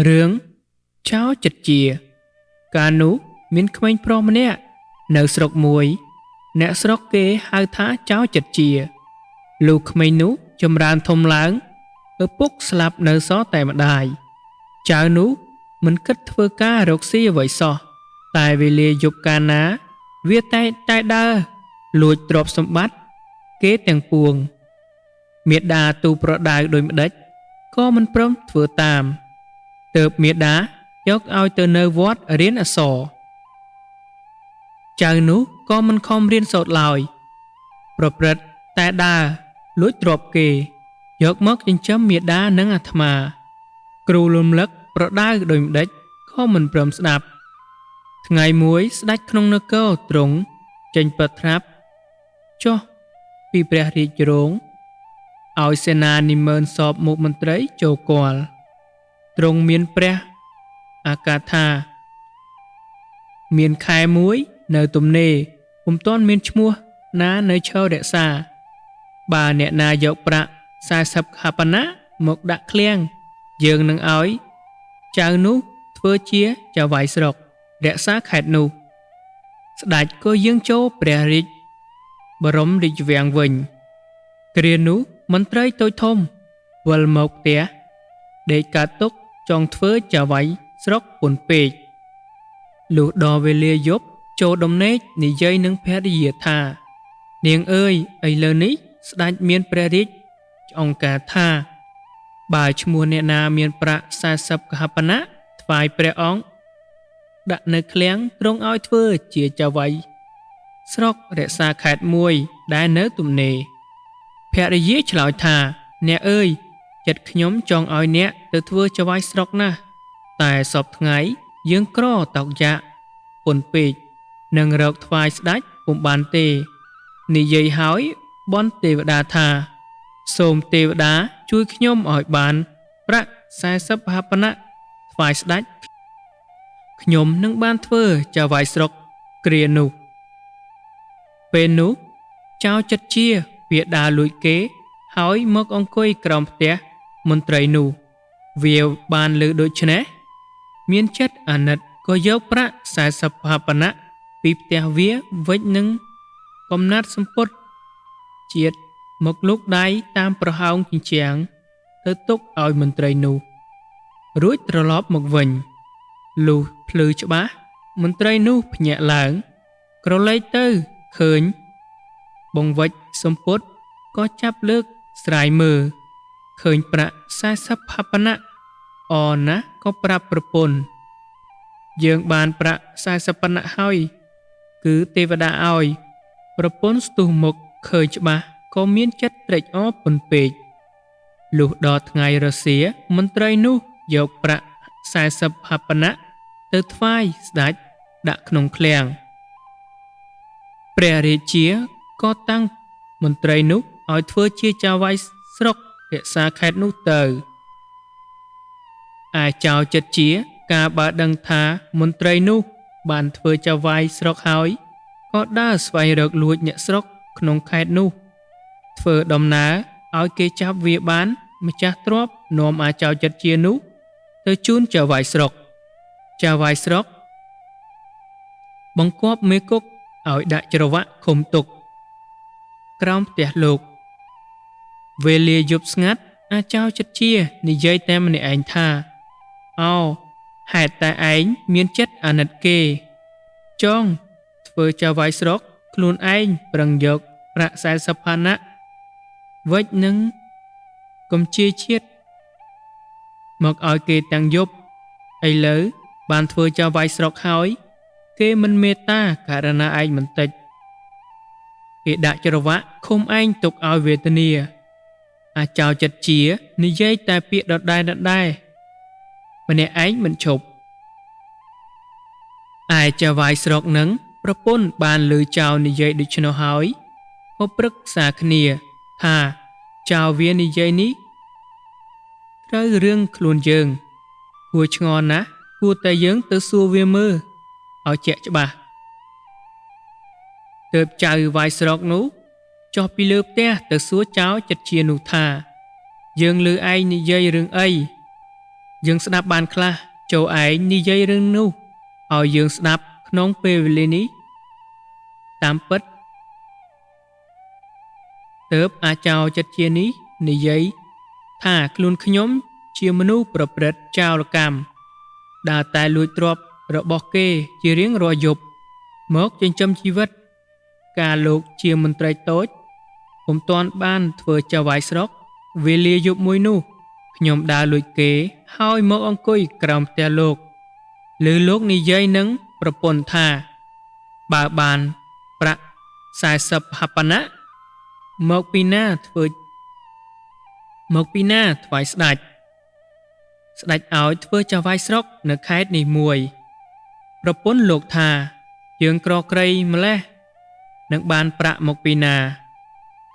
រឿងចៅចិត្តជាកាលនោះមានក្មេងប្រុសម្នាក់នៅស្រុកមួយអ្នកស្រុកគេហៅថាចៅចិត្តជាលុះក្មេងនោះចម្រើនធំឡើងឪពុកស្លាប់នៅសល់តែម្ដាយចៅនោះមិនគិតធ្វើការរកស៊ីអ្វីសោះតែវេលាយប់កាលណាវាតែដើរលួចទ្រព្យសម្បត្តិគេទាំងពួងមេដាទូប្រដៅដូចម្ដេចក៏មិនព្រមធ្វើតាមទើបមេដាយកឲ្យទៅនៅវត្តរៀនអក្សរចៅនោះក៏មិនខំរៀនសូត្រឡើយប្រព្រឹត្តតែដើរលួចទ្រព្យគេយកមកចិញ្ចឹមមេដានិងអាត្មាគ្រូលំលឹកប្រដៅដូចម្ដេចក៏មិនព្រមស្ដាប់ថ្ងៃមួយស្ដេចក្នុងនគរទ្រង់ចេញប្រត្រាប់ចុះពីព្រះរាជរោងឲ្យសេនានិមឺនសពមុខមន្ត្រីចូលគាល់ទ្រង់មានព្រះអាកាសថាមានខែមួយនៅទំនេរពុំទាន់មានឈ្មោះណានៅឈររក្សាបើអ្នកណាយកប្រាក់40ខបណៈមកដាក់ឃ្លាំងយើងនឹងឲ្យចៅនោះធ្វើជាចៅវាយស្រុករក្សាខេត្តនោះស្ដេចក៏យាងចូលព្រះរាជបរមរាជវាំងវិញគ្រានោះមន្ត្រីតូចធំវិលមកផ្ទះដេកកើតទុកចង់ធ្វើចៅវាយស្រុកពុនពេកលុះដល់វេលាយប់ចូលដំណេកនិយាយនឹងភរិយាថានាងអើយឥឡូវនេះស្ដេចមានព្រះរាជអង្គការថាបើឈ្មោះអ្នកណាមានប្រាក់40កហបណៈថ្វាយព្រះអង្គដាក់នៅឃ្លាំងទ្រង់ឲ្យធ្វើជាចៅវាយស្រុករក្សាខេត្តមួយដែលនៅទំនេរភរិយាឆ្លើយថាអ្នកអើយចិត្តខ្ញុំចង់ឲ្យអ្នកទៅធ្វើចៅវាយស្រុកណាស់តែសពថ្ងៃយើងក្រតោកយ៉ាក់ពុនពេកនឹងរកថ្វាយស្ដេចពុំបានទេនិយាយហើយបន់ទេវតាថាសូមទេវតាជួយខ្ញុំឲ្យបានប្រាក់40ហបណៈថ្វាយស្ដេចខ្ញុំនឹងបានធ្វើចៅវាយស្រុកគ្រានោះពេលនោះចៅចិត្តជាវាដើរលួចគេហើយមកអង្គុយក្រោមផ្ទះមន្ត្រីនោះវាបានលើដូច្នេះមានចិត្តអាណិតក៏យកប្រាក់40ហបណៈពីផ្ទះវាវិចនឹងកំណាត់សម្ពុតជាតិមកលុកដៃតាមប្រហោងជញ្ជាំងទៅទុកឲ្យមន្ត្រីនោះរួចត្រឡប់មកវិញលុះភ្លឺច្បាស់មន្ត្រីនោះភ្ញាក់ឡើងក្រឡេកទៅឃើញបង្វិចសម្ពុតក៏ចាប់លើកស្រាយមើលឃើញប្រាក់40ហបណៈអណាស់ក៏ប្រាប់ប្រពន្ធយើងបានប្រាក់40ប៉ុណ្ណឹងហើយគឺទេវតាឲ្យប្រពន្ធស្ទុះមុខឃើញច្បាស់ក៏មានចិត្តត្រេកអរពន់ពេកលុះដល់ថ្ងៃរសៀលមន្ត្រីនោះយកប្រាក់40ហបណៈទៅថ្វាយស្ដេចដាក់ក្នុងឃ្លាំងព្រះរាជាក៏តាំងមន្ត្រីនោះឲ្យធ្វើជាចៅវាយស្រុករក្សាខេត្តនោះទៅឯចៅចិត្តជាកាលបើដឹងថាមន្ត្រីនោះបានធ្វើចៅវាយស្រុកហើយក៏ដើរស្វែងរកលួចអ្នកស្រុកក្នុងខេត្តនោះធ្វើដំណើរឲ្យគេចាប់វាបានម្ចាស់ទ្រព្យនាំអាចៅចិត្តជានោះទៅជូនចៅវាយស្រុកចៅវាយស្រុកបង្គាប់មេគុកឲ្យដាក់ច្រវាក់ឃុំទុកក្រោមផ្ទះលោកវេលាយប់ស្ងាត់អាចៅចិត្តជានិយាយតែម្នាក់ឯងថាអោហេតុតែឯងមានចិត្តអាណិតគេចង់ធ្វើចៅវាយស្រុកខ្លួនឯងប្រឹងយកប្រាក់40ផាណៈវិចនឹងកំជាជាតិមកឲ្យគេទាំងយប់ឥឡូវបានធ្វើចៅវាយស្រុកហើយគេមិនមេត្តាករណាឯងបន្តិចគេដាក់ច្រវាក់ឃុំឯងទុកឲ្យវេទនាអាចៅចិត្តជានិយាយតែពាក្យដដែលម្នាក់ឯងមិនឈប់ឯចៅវាយស្រុកនឹងប្រពន្ធបានលើចៅនិយាយដូច្នោះហើយក៏ប្រឹក្សាគ្នាថាចៅវានិយាយនេះត្រូវរឿងខ្លួនយើងគួរឆ្ងល់ណាស់គួរតែយើងទៅសួរវាមើលឲ្យជាក់ច្បាស់ទើបចៅវាយស្រុកនោះចុះពីលើផ្ទះទៅសួរចៅចិត្តជានោះថាយើងលើឯងនិយាយរឿងអី យើងស្ដាប់បានខ្លះចូលឯងនិយាយរឿងនោះឲ្យយើងស្ដាប់ក្នុងពេលវេលានេះតាមពិតទើបអាចោរចិត្តជានេះនិយាយថាខ្លួនខ្ញុំជាមនុស្សប្រព្រឹត្តចោរកម្មដើរតែលួចទ្រព្យរបស់គេជារៀងរាល់យប់មកចិញ្ចឹមជីវិតការលោកជាមន្ត្រីតូចពុំទាន់បានធ្វើចៅហ្វាយស្រុកវេលាយប់មួយនោះខ្ញុំដើរលួចគេហើយមកអង្គុយក្រោមផ្ទះលោកឬលោកនិយាយនឹងប្រពន្ធថាបើបានប្រាក់40ហបណៈមកពីណាថ្វាយស្ដេចឲ្យធ្វើចៅហ្វាយស្រុកនៅខេត្តនេះមួយប្រពន្ធលោកថាយើងក្រក្រៃម្លេះនឹងបានប្រាក់មកពីណា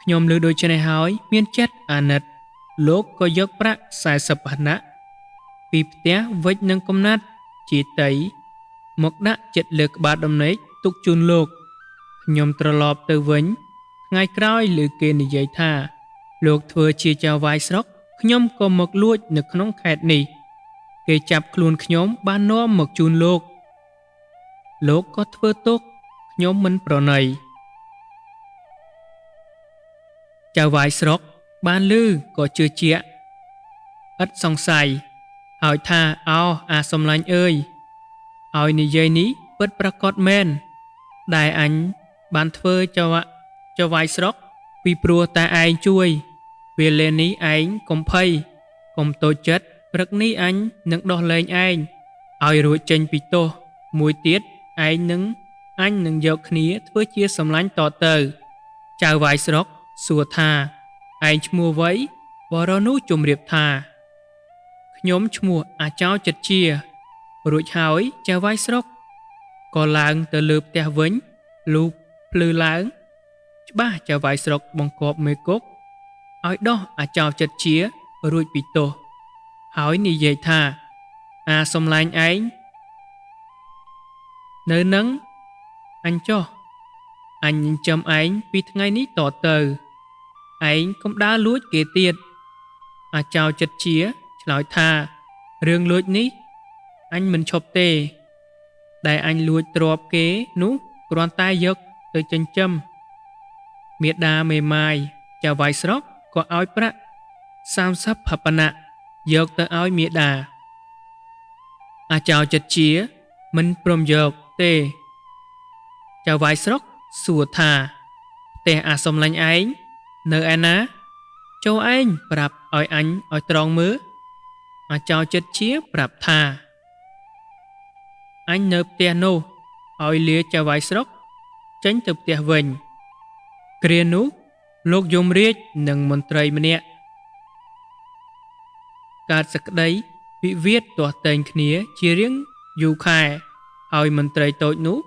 ខ្ញុំឮដូច្នេះហើយមានចិត្តអាណិតលោកក៏យកប្រាក់40ហណៈពីផ្ទះវិចនឹងកំណាត់ជាតីមកដាក់ចិត្តលើក្បាលដំណេកទុកជូនលោកខ្ញុំត្រឡប់ទៅវិញថ្ងៃក្រោយឮគេនិយាយថាលោកធ្វើជាចៅហ្វាយស្រុកខ្ញុំក៏មកលួចនៅក្នុងខេត្តនេះគេចាប់ខ្លួនខ្ញុំបាននាំមកជូនលោកក៏ធ្វើទុកខ្ញុំមិនប្រណីចៅហ្វាយស្រុកបានឮក៏ជឿជាក់ឥតសង្ស័យហើយថាអោអាសំឡាញ់អើយឲ្យនិយាយនេះពិតប្រាកដមែនដែលអញបានធ្វើចៅហ្វាយស្រុកពីព្រោះតែឯងជួយវេលានេះឯងកុំភ័យកុំតូចចិត្តព្រឹកនេះអញនឹងដោះលែងឯងឲ្យរួចចេញពីទោសមួយទៀតអញនឹងយកគ្នាធ្វើជាសម្លាញ់តទៅចៅហ្វាយស្រុកសួរថាឯងឈ្មោះអ្វីបរោះនោះជំរាបថាខ្ញុំឈ្មោះអាចោចិត្តជារួចហើយចៅហ្វាយស្រុកក៏ឡើងទៅលើផ្ទះវិញលូបភ្លឺឡើងច្បាស់ចៅហ្វាយស្រុកបង្គាប់មេគុកឲ្យដោះអាចោចិត្តជារួចពីទោសហើយនិយាយថាអាសំឡាញ់ឯងនៅនឹងអញចោះអញចិញ្ចឹមឯងពីថ្ងៃនេះតទៅឯងកុំដើរលួចគេទៀតអាចោចិត្តជាឆ្លើយថារឿងលួចនេះអញមិនឈប់ទេដែលអញលួចទ្រព្យគេនោះគ្រាន់តែយកទៅចិញ្ចឹមមេដាមេម៉ាយចៅហ្វាយស្រុកក៏ឲ្យប្រាក់30ហបណៈយកទៅឲ្យមេដាអាចោចិត្តជាមិនព្រមយកទេចៅហ្វាយស្រុកសួរថាផ្ទះអាសំឡាញ់ឯងនៅឯណាចូលឯងប្រាប់ឲ្យអញឲ្យត្រង់មើលអាចោចិត្តជាប្រាប់ថាអញនៅផ្ទះនោះឲ្យលាចៅហ្វាយស្រុកចេញទៅផ្ទះវិញគ្រានោះលោកយមរាជនិងមន្ត្រីម្នាក់កើតសក្តីវិវាទទាស់ទែងគ្នាជារៀងយូរខែហើយមន្ត្រីតូចនោះ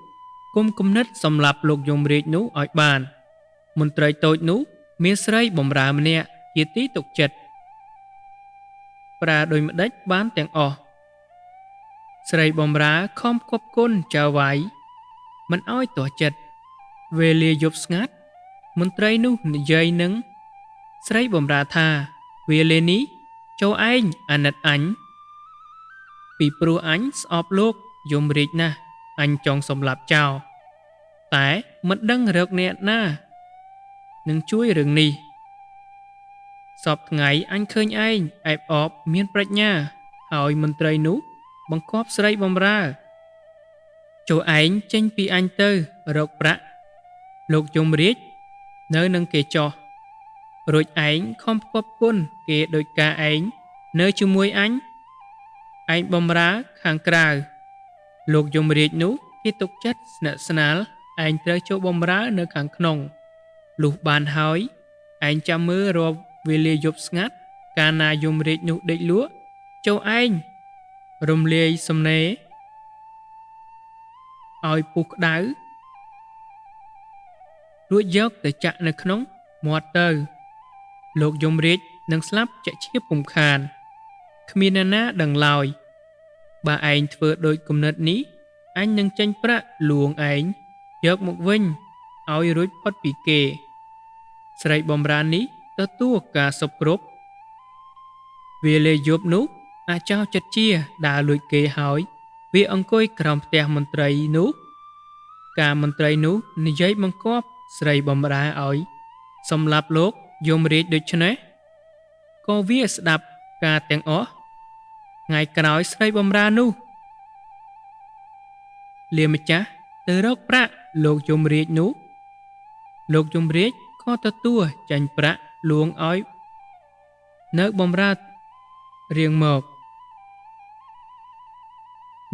គុំគំនិតសម្រាប់លោកយមរាជនោះឲ្យបានមន្ត្រីតូចនោះមានស្រីបំរើម្នាក់ជាទីទុកចិត្តប្រើដោយម្ដេចបានទាំងអស់ស្រីបំរើខំគប់គុណចៅហ្វាយមិនឲ្យទាស់ចិត្តវេលាយប់ស្ងាត់មន្ត្រីនោះនិយាយនឹងស្រីបំរើថាវេលានេះចូលឯងអាណិតអញពីព្រោះអញស្អប់លោកយមរាជណាស់អញចង់សម្លាប់ចោលតែមិនដឹងរកអ្នកណានឹងជួយរឿងនេះសពថ្ងៃអញឃើញឯងអែបអបមានប្រាជ្ញាហើយមន្ត្រីនោះបង្គាប់ស្រីបំរើចូលឯងចេញពីអញទៅរកប្រាក់លោកយមរាជនៅនឹងគេចោះរួចឯងខំផ្គប់គុណគេដោយការឯងនៅជាមួយអញបំរើខាងក្រៅលោកយមរាជនោះគេទុកចិត្តស្និទ្ធស្នាលឯងត្រូវចូលបំរើនៅខាងក្នុងលុះបានហើយឯងចាំមើលរាល់វេលាយប់ស្ងាត់កាលណាយមរាជនោះដេកលក់ចូលឯងរំលាយសំណេរឲ្យពុះក្តៅរួចយកទៅចាក់នៅក្នុងមាត់ទៅលោកយមរាជនឹងស្លាប់ចាក់ជាពុំខានគ្មានអ្នកណាដឹងឡើយបើឯងធ្វើដូចគំនិតនេះអញនឹងចេញប្រាក់លួងឯងយកមកវិញឲ្យរួចផុតពីគេស្រីបំរើនេះទទួលការសពគ្រប់វេលាយប់នោះ អាចោចិត្តជាដើរលួចគេហើយវាអង្គុយក្រោមផ្ទះមន្ត្រីនោះការមន្ត្រីនោះនិយាយបង្គាប់ស្រីបំរើឲ្យសម្លាប់លោកយមរាជដូច្នេះក៏វាស្ដាប់ការទាំងអស់ថ្ងៃក្រោយស្រីបំរើនោះលាម្ចាស់ទៅរកប្រាក់លោកយមរាជនោះលោកយមរាជក៏ទទួលចាញ់ប្រាក់លួងឲ្យនៅបំរើរៀងមក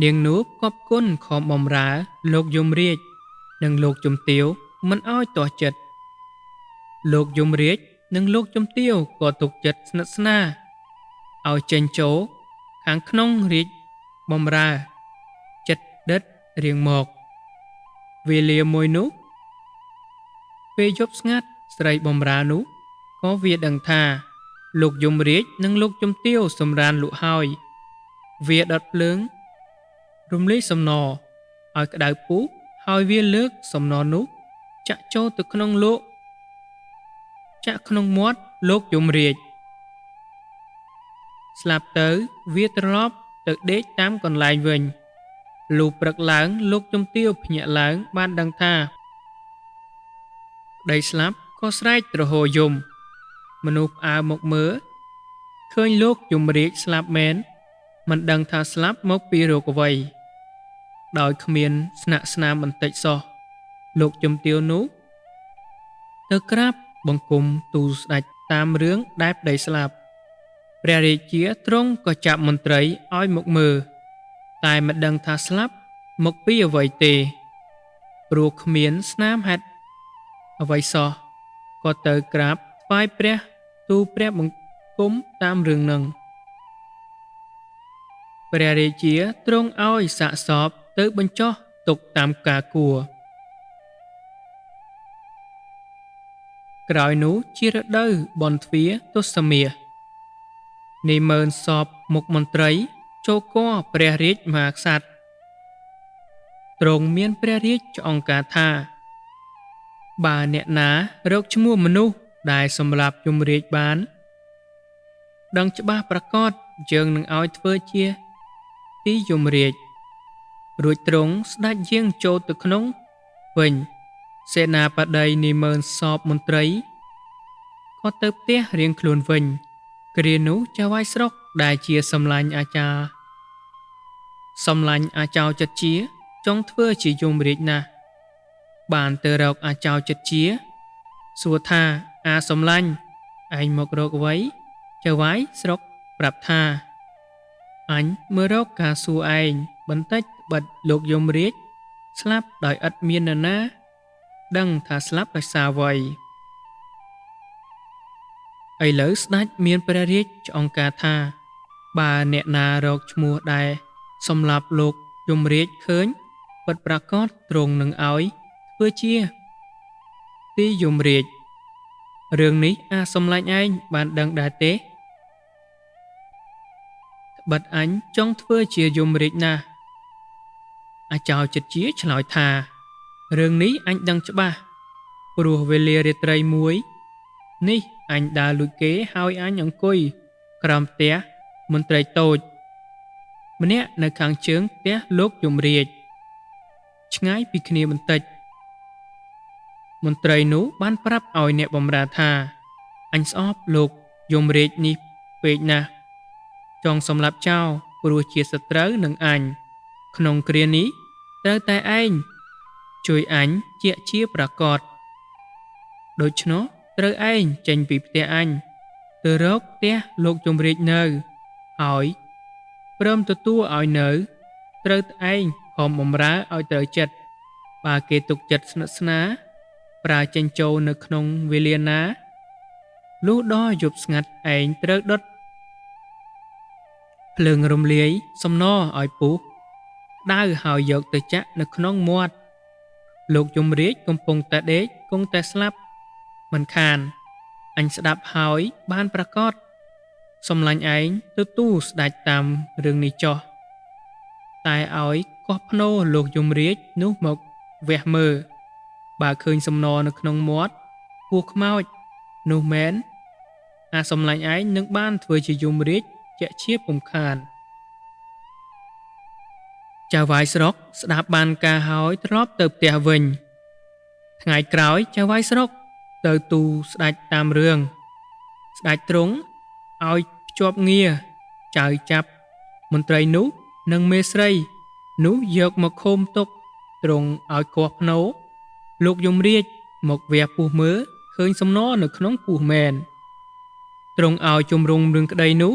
នាងនោះកប់គុណខំបំរើលោកយមរាជនិងលោកជំទាវមិនឲ្យទាស់ចិត្តលោកយមរាជនិងលោកជំទាវក៏ទុកចិត្តស្និទ្ធស្នាលឲ្យចេញចូលខាងក្នុងរាជបំរើចិត្តដិតរៀងមកវេលាមួយនោះពេលយប់ស្ងាត់ស្រីបំរើនោះក៏វាដឹងថាលោកយមរាជនិងលោកជំទាវសម្រានលក់ហើយវាដុតភ្លើងរំលាយសំណឲ្យក្តៅពុះហើយវាលើកសំណនោះចាក់ចូលទៅក្នុងចាក់ក្នុងមាត់លោកយមរាជស្លាប់ទៅវាត្រឡប់ទៅដេកតាមកន្លែងវិញលុះព្រឹកឡើងលោកជំទាវភ្ញាក់ឡើងបានដឹងថាប្តីស្លាប់ក៏ស្រែកទ្រហោយំមនុស្សផ្អើលមកមើលឃើញលោកយមរាជស្លាប់មែនមិនដឹងថាស្លាប់មកពីរោគអ្វីដោយគ្មានស្នាក់ស្នាមបន្តិចសោះលោកជំទាវនោះទៅក្រាបបង្គំទូលស្ដេចតាមរឿងដែលប្តីស្លាប់ព្រះរាជាទ្រង់ក៏ចាប់មន្ត្រីឲ្យមកមើលតែមិនដឹងថាស្លាប់មកពីអ្វីទេព្រោះគ្មានស្នាមហេតុអ្វីសោះក៏ទៅក្រាបថ្វាយព្រះទូលព្រះបង្គំតាមរឿងនឹងព្រះរាជាទ្រង់ឲ្យសាកសពទៅបញ្ចុះទុកតាមការគួរក្រោយនោះជារដូវបន់ទ្វារទសមាសនិមឺនសពមុខមន្ត្រីចូលគរព្រះរាជមហាក្សត្រទ្រង់មានព្រះរាជចង្ការថាបើអ្នកណារកឈ្មោះមនុស្សដែលសម្លាប់យមរាជបានដឹងច្បាស់ប្រកបយើងនឹងឲ្យធ្វើជាទីយមរាជរួចទ្រង់ស្ដេចយាងចូលទៅក្នុងវិញសេនាបតីនិមឺនសពមន្ត្រីក៏ទៅផ្ទះរៀងខ្លួនវិញគ្រានោះចៅវាយស្រុកដែលជាសម្លាញ់អាចារ្យចិត្តជាចង់ធ្វើជាយមរាជណាស់បានទៅរកអាចោចិត្តជាសួរថាអាសម្លាញ់ឯងមករកអ្វីចៅវាយស្រុកប្រាប់ថាអញមើលរកការសួរឯងបន្តិចបិទលោកយមរាជស្លាប់ដោយឥតមាននរណាដឹងថាស្លាប់ដោយសារអ្វីឥឡូវស្ដេចមានព្រះរាជចង្ការថាបើអ្នកណារកឈ្មោះដែលសម្លាប់លោកយមរាជឃើញពិតប្រាកដទ្រង់នឹងឲ្យធ្វើជាទីយមរាជរឿងនេះអាសម្លាញ់ឯងបានដឹងដែរទេត្បិតអញចង់ធ្វើជាយមរាជណាស់អាចោចិត្តជាឆ្លើយថារឿងនេះអញដឹងច្បាស់ព្រោះវេលារាត្រីមួយនេះអញដើរលួចគេហើយអញអង្គុយក្រោមផ្ទះមន្ត្រីតូចម្នាក់នៅខាងជើងផ្ទះលោកយមរាជឆ្ងាយពីគ្នាបន្តិចមន្ត្រីនោះបានប្រាប់ឲ្យអ្នកបម្រើថាអញស្អប់លោកយមរាជនេះពេកណាស់ចង់សម្លាប់ចោលព្រោះជាសត្រូវនឹងអញក្នុងគ្រានេះត្រូវតែឯងជួយអញជាប្រកបដូច្នោះត្រូវឯងចេញពីផ្ទះអញទៅរកផ្ទះលោកយមរាជនៅហើយព្រមទទួលឲ្យនៅត្រូវឯងខំបម្រើឲ្យត្រូវចិត្តបើគេទុកចិត្តស្និទ្ធស្នាលប្រើចេញចូលនៅក្នុងវេលាណាលុះដល់យប់ស្ងាត់ឯងត្រូវដុតភ្លើងរំលាយសំណឲ្យពុះដៅហើយយកទៅចាក់នៅក្នុងមាត់លោកយមរាជកំពុងតែដេកគង់តែស្លាប់មិនខានអញស្ដាប់ហើយបានប្រកាសសម្លាញ់ឯងទៅទូស្ដេចតាមរឿងនេះចោះតែឲ្យកោះភ្នោលោកយមរាជនោះមកវះមើលបើឃើញសំណនៅក្នុងមាត់ពោះខ្មោចនោះមែនអាសម្លាញ់ឯងនឹងបានធ្វើជាយមរាជ ជាក់ជាពុំខានចៅវាយស្រុកស្ដាប់បានការហើយត្រឡប់ទៅផ្ទះវិញថ្ងៃក្រោយចៅវាយស្រុកទៅទូលស្ដេចតាមរឿងស្ដេចទ្រង់ឲ្យភ្ជាប់ងារចៅចាប់មន្ត្រីនោះនិងមេស្រីនោះយកមកឃុំទុកទ្រង់ឲ្យគាស់ភ្នោលោកយមរាជមកវះពោះមើលឃើញសំណនៅក្នុងពោះមែនទ្រង់ឲ្យជំរុំរឿងក្តីនោះ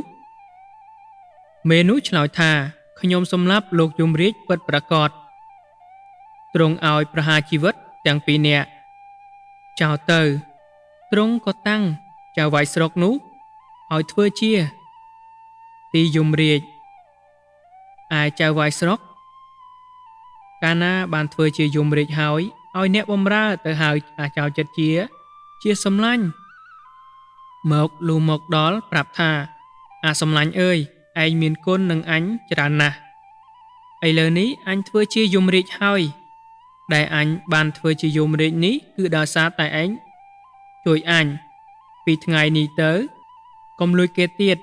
មេនោះឆ្លើយថាខ្ញុំសម្លាប់លោកយមរាជពិតប្រាកដទ្រង់ឲ្យប្រហារជីវិតទាំងពីរនាក់ចោលទៅទ្រង់ក៏តាំងចៅវាយស្រុកនោះឲ្យធ្វើជាទីយមរាជឯចៅវាយស្រុកកាលណាបានធ្វើជាយមរាជហើយឲ្យអ្នកបម្រើទៅហៅអាចៅចិត្តជាសម្លាញ់មកលុះមកដល់ប្រាប់ថាអាសម្លាញ់អើយឯងមានគុណនឹងអញច្រើនណាស់ឥឡូវនេះអញធ្វើជាយមរាជហើយដែលអញបានធ្វើជាយមរាជនេះគឺដោយសារតែឯងជួយអញពីថ្ងៃនេះទៅកុំលួចគេទៀត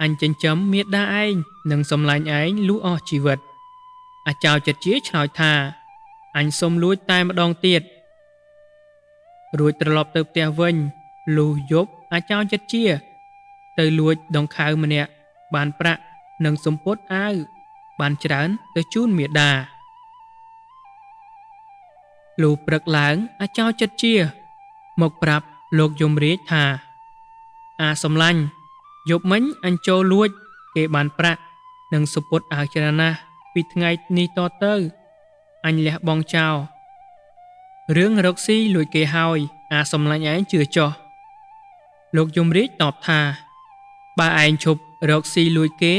អញចិញ្ចឹមមាតាឯងនិងសម្លាញ់ឯងលុះអស់ជីវិតអាចៅចិត្តជាឆ្លើយថាអញសុំលួចតែម្ដងទៀតរួចត្រឡប់ទៅផ្ទះវិញលុះយប់អាចៅចិត្តជាទៅលួចដង្ខៅម្នាក់បានប្រាក់និងសំពត់អាវបានច្រើនទៅជូនមាតាលុះព្រឹកឡើងអាចៅចិត្តជាមកប្រាប់លោកយមរាជថាអាសម្លាញ់យប់មិញអញចូលលួចគេបានប្រាក់និងសំពត់អាវច្រើនណាស់ពីថ្ងៃនេះតទៅអញលះបង់ចោលរឿងរកស៊ីលួចគេហើយអាសម្លាញ់ឯងជឿចោះលោកយមរាជតបថាបើឯងឈប់រកស៊ីលួចគេ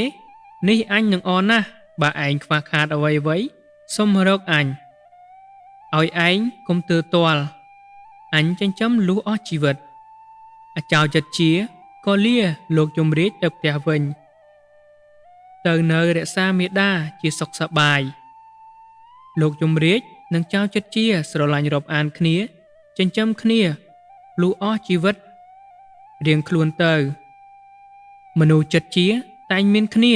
នេះអញនឹងអរណាស់បើឯងខ្វះខាតអ្វីសុំរកអញឲ្យឯងកុំទើទាល់អញចិញ្ចឹមលុះអស់ជីវិតអាចៅចិត្តជាក៏លាលោកយមរាជទៅផ្ទះវិញទៅនៅរក្សាមាតាជាសុខសប្បាយលោកយមរាជនិងចៅចិត្តជាស្រឡាញ់រាប់អានគ្នាចិញ្ចឹមគ្នាលុះអស់ជីវិតរៀងខ្លួនទៅមនុស្សចិត្តជាតែងមានគ្នា